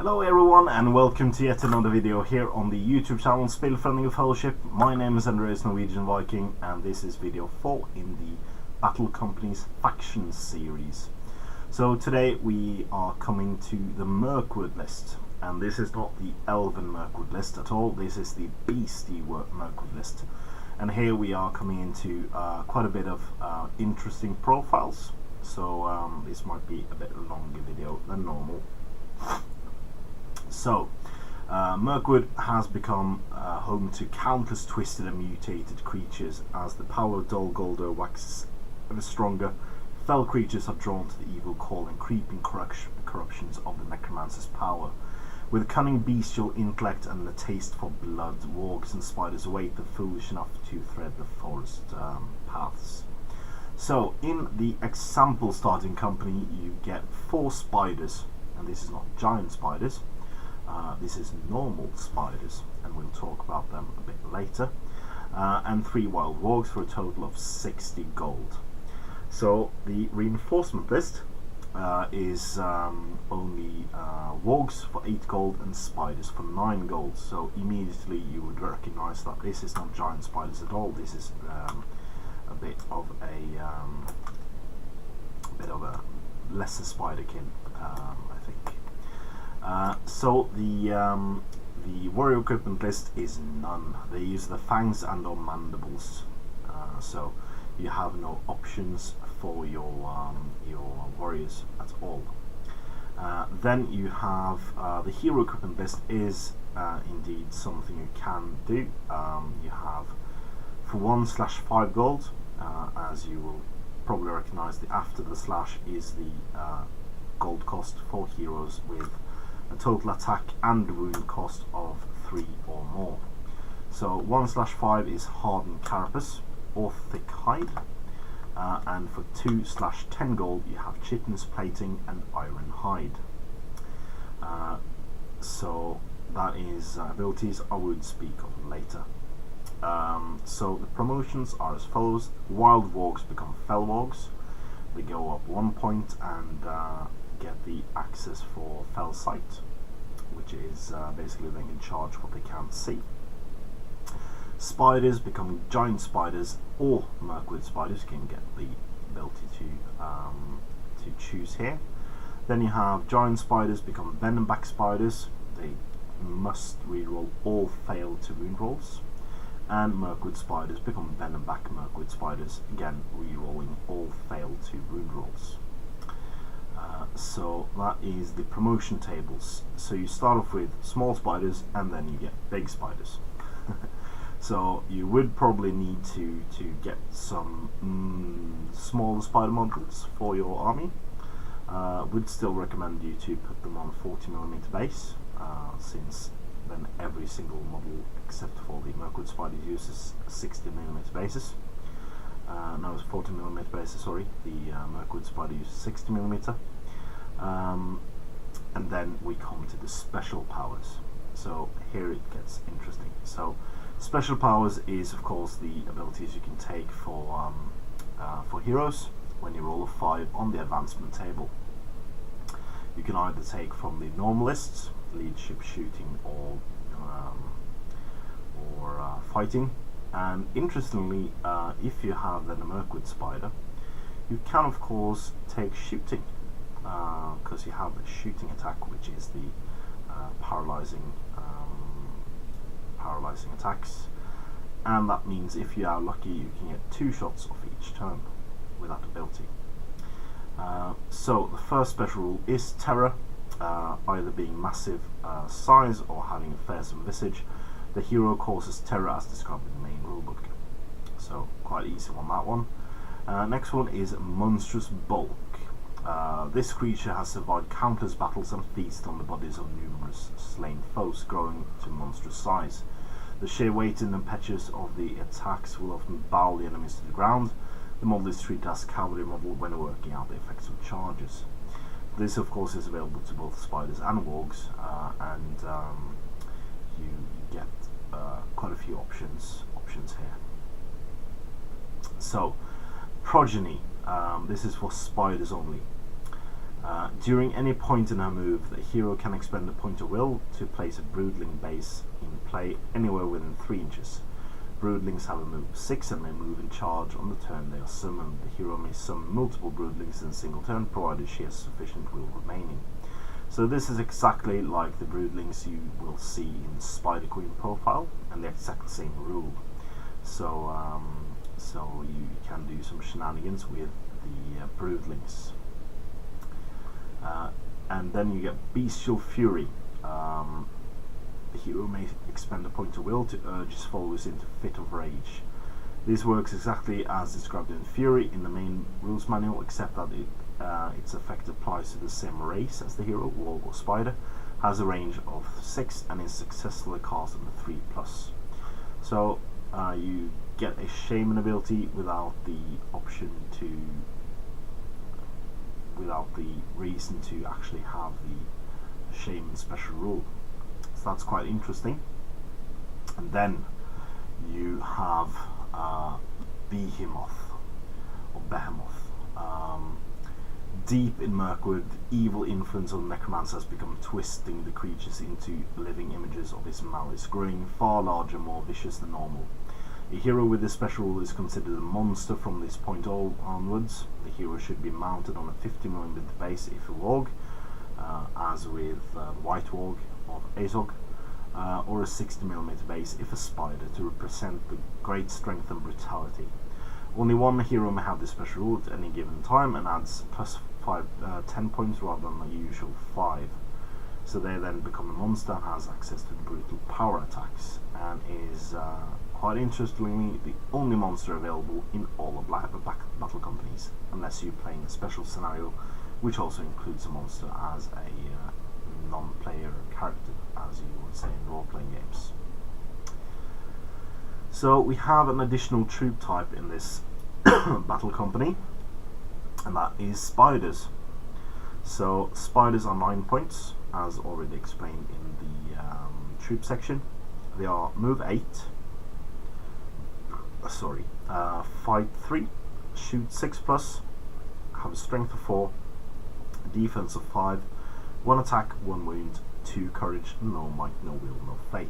Hello everyone and welcome to yet another video here on the YouTube channel Spillfriending Fellowship. My name is Andreas Norwegian Viking and this is video 4 in the Battle Company's Factions series. So today we are coming to the Mirkwood list, and this is not the Elven Mirkwood list at all, this is the Beastie Mirkwood list. And here we are coming into quite a bit of interesting profiles, so this might be a bit longer video than normal. So, Mirkwood has become home to countless twisted and mutated creatures. As the power of Dol Guldur waxes ever stronger, fell creatures are drawn to the evil call and creeping corruptions of the necromancer's power. With cunning bestial intellect and a taste for blood, wargs and spiders await the foolish enough to thread the forest paths. So, in the example starting company, you get 4 spiders, and this is not giant spiders. This is normal spiders, and we'll talk about them a bit later, and 3 wild wargs for a total of 60 gold. So the reinforcement list is only wargs for 8 gold and spiders for 9 gold, so immediately you would recognize that this is not giant spiders at all. This is a bit of a lesser spiderkin, I think. So the warrior equipment list is none. They use the fangs and or mandibles, so you have no options for your warriors at all. Then you have the hero equipment list is indeed something you can do. You have for 1/5 gold, as you will probably recognize, the after the slash is the gold cost for heroes with a total attack and wound cost of 3 or more. So 1/5 is hardened carapace or thick hide, and for 2/10 gold you have chitinous plating and iron hide. So that is abilities I would speak of later. So the promotions are as follows: wild wargs become fell wargs. They go up 1 point and get the access for fell sight, which is basically they can charge what they can't see. Spiders become giant spiders or Mirkwood spiders, can get the ability to choose here. Then you have giant spiders become venomback spiders. They must reroll all failed to wound rolls. And Mirkwood spiders become venomback Mirkwood spiders, again rerolling all failed to wound rolls. So that is the promotion tables. So you start off with small spiders and then you get big spiders. So you would probably need to get some smaller spider models for your army. Would still recommend you to put them on 40mm base, since then every single model except for the Mirkwood spider uses 60mm bases. No, it's 40mm bases, sorry. The Mirkwood spider uses 60mm. And then we come to the special powers. So here it gets interesting. So special powers is of course the abilities you can take for heroes when you roll a 5 on the advancement table. You can either take from the normal lists, leadership, shooting, or fighting. And interestingly, if you have then a Mirkwood spider, you can of course take shooting, because you have the shooting attack, which is the paralyzing attacks, and that means if you are lucky you can get 2 shots off each turn with that ability. So the first special rule is terror, either being massive size or having a fearsome visage. The hero causes terror as described in the main rulebook, so quite easy on that one. Next one is monstrous bulk. This creature has survived countless battles and feasted on the bodies of numerous slain foes, growing to monstrous size. The sheer weight and impetus of the attacks will often bow the enemies to the ground. The model is treated as a cavalry model when working out the effects of charges. This of course is available to both spiders and wargs, and you get quite a few options here. So progeny, this is for spiders only. During any point in her move, the hero can expend a point of will to place a broodling base in play anywhere within 3 inches. Broodlings have a move 6 and may move in charge on the turn they are summoned. The hero may summon multiple broodlings in a single turn, provided she has sufficient will remaining. So this is exactly like the broodlings you will see in Spider Queen profile, and the exact same rule. So you can do some shenanigans with the broodlings. And then you get Bestial Fury. The hero may expend a point of will to urge his followers into fit of rage. This works exactly as described in Fury in the main rules manual, except that its effect applies to the same race as the hero, Warg or Spider, has a range of 6 and is successfully cast on the 3+. So you get a Shaman ability without the option to, without the reason to actually have the Shaman special rule. So that's quite interesting. And then you have Behemoth or Behemoth. Deep in Mirkwood, evil influence on necromancer has become twisting the creatures into living images of his malice, growing far larger, more vicious than normal. A hero with this special rule is considered a monster from this point onwards. The hero should be mounted on a 50mm base if a warg, as with White Warg of Azog, or a 60mm base if a spider, to represent the great strength and brutality. Only one hero may have this special rule at any given time and adds plus 10 points rather than the usual 5. So they then become a monster and has access to the brutal power attacks, and is quite interestingly the only monster available in all of battle companies, unless you're playing a special scenario which also includes a monster as a non-player character, as you would say in role-playing games. So we have an additional troop type in this battle company, and that is spiders. So spiders are 9 points, as already explained in the troop section. They are move 8, fight 3, shoot 6+, have a strength of 4, defense of 5, 1 attack, 1 wound, 2 courage, no might, no will, no fate.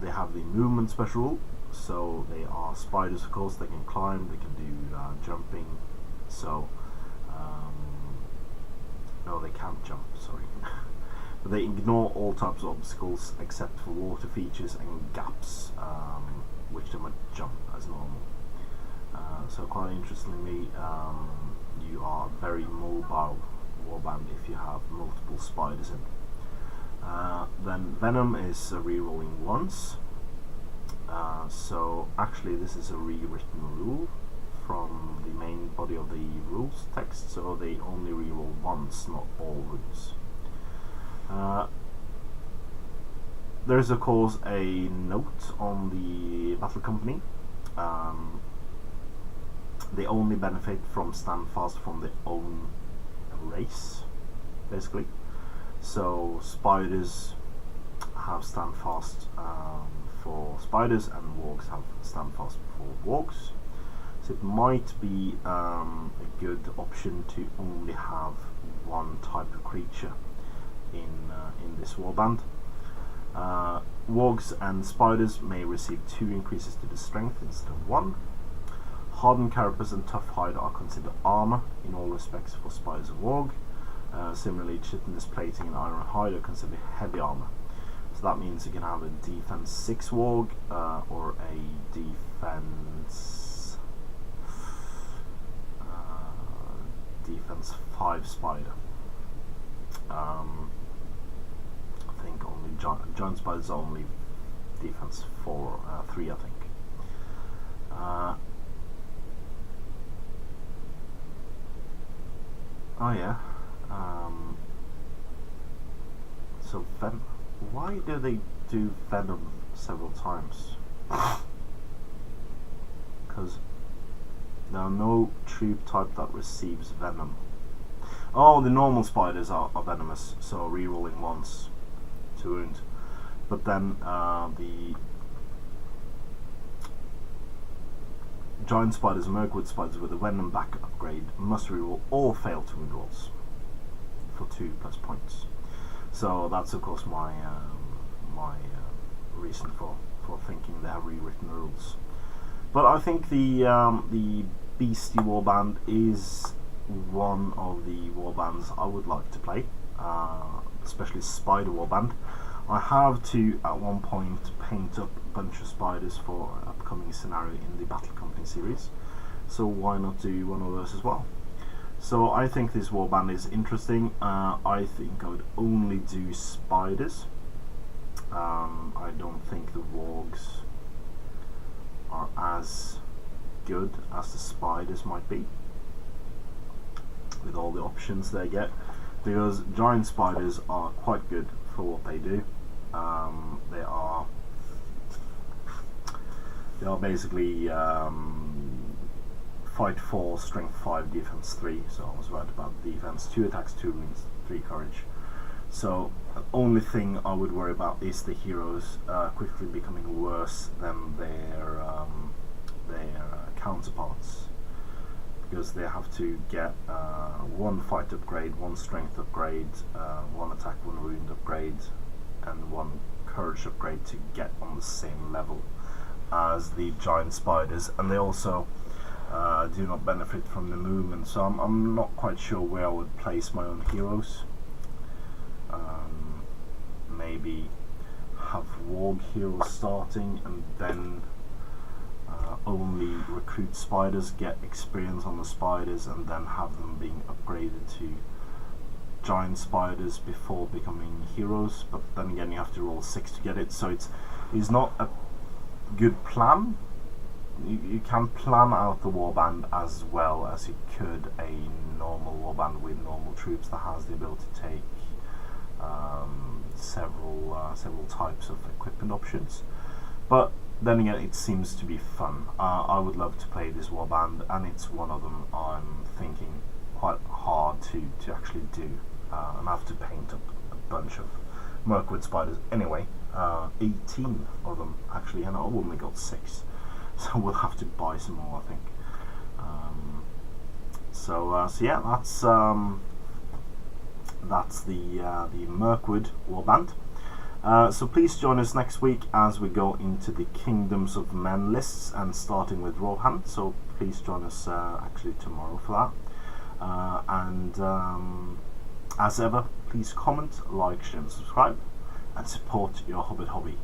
They have the movement special rule, so they are spiders, of course. They can climb, they can do jumping, so no, they can't jump, sorry. But they ignore all types of obstacles except for water features and gaps, which they might jump as normal. So quite interestingly, you are very mobile warband if you have multiple spiders in. Then Venom is rerolling once. So actually this is a rewritten rule from the main body of the rules text, so they only reroll once, not all rules. There is of course a note on the battle company. They only benefit from standfast from their own race, basically. So spiders have standfast for spiders, and wargs have standfast for wargs. So it might be a good option to only have one type of creature in this warband. Wargs and spiders may receive 2 increases to the strength instead of 1. Hardened carapace and tough hide are considered armor in all respects for spiders and warg. Similarly, chitinous plating and iron hide are considered heavy armor. So that means you can have a defense 6 warg or a defense 5 spider. I think only giant spiders are only defense 3, I think. Oh yeah. So why do they do Venom several times? Because there are no troop type that receives Venom. Oh, the normal spiders are venomous, so rerolling once to wound. But then the Giant spiders and Mirkwood spiders with a Venom back upgrade must reroll or fail to wound rolls for 2+ points. So that's of course my reason for thinking they have rewritten the rules. But I think the Beastie Warband is one of the warbands I would like to play, especially Spider Warband. I have to at one point paint up a bunch of spiders for an upcoming scenario in the Battle Company series, so why not do one of those as well? So I think this warband is interesting. I think I would only do spiders. I don't think the wargs are as good as the spiders might be, with all the options they get, because giant spiders are quite good for what they do. They are basically fight 4, strength 5, defense 3. So I was right about the defense. 2 attacks, 2 wounds, 3 courage. So the only thing I would worry about is the heroes quickly becoming worse than their counterparts, because they have to get 1 fight upgrade, 1 strength upgrade, 1 attack, 1 wound upgrade, and 1 courage upgrade to get on the same level as the giant spiders, and they also do not benefit from the movement. So I'm not quite sure where I would place my own heroes. Maybe have warg heroes starting and then only recruit spiders, get experience on the spiders, and then have them being upgraded to giant spiders before becoming heroes. But then again, you have to roll 6 to get it, so it's not a good plan. You can plan out the warband as well as you could a normal warband with normal troops that has the ability to take several types of equipment options. But then again, it seems to be fun. I would love to play this warband, and it's one of them I'm thinking quite hard to actually do. And I have to paint up a bunch of Mirkwood spiders anyway. 18 of them actually, and I only got 6. So we'll have to buy some more, I think. So yeah, that's the Mirkwood warband. So please join us next week as we go into the Kingdoms of Men lists, and starting with Rohan. So please join us actually tomorrow for that. And as ever, please comment, like, share and subscribe, and support your Hobbit hobby.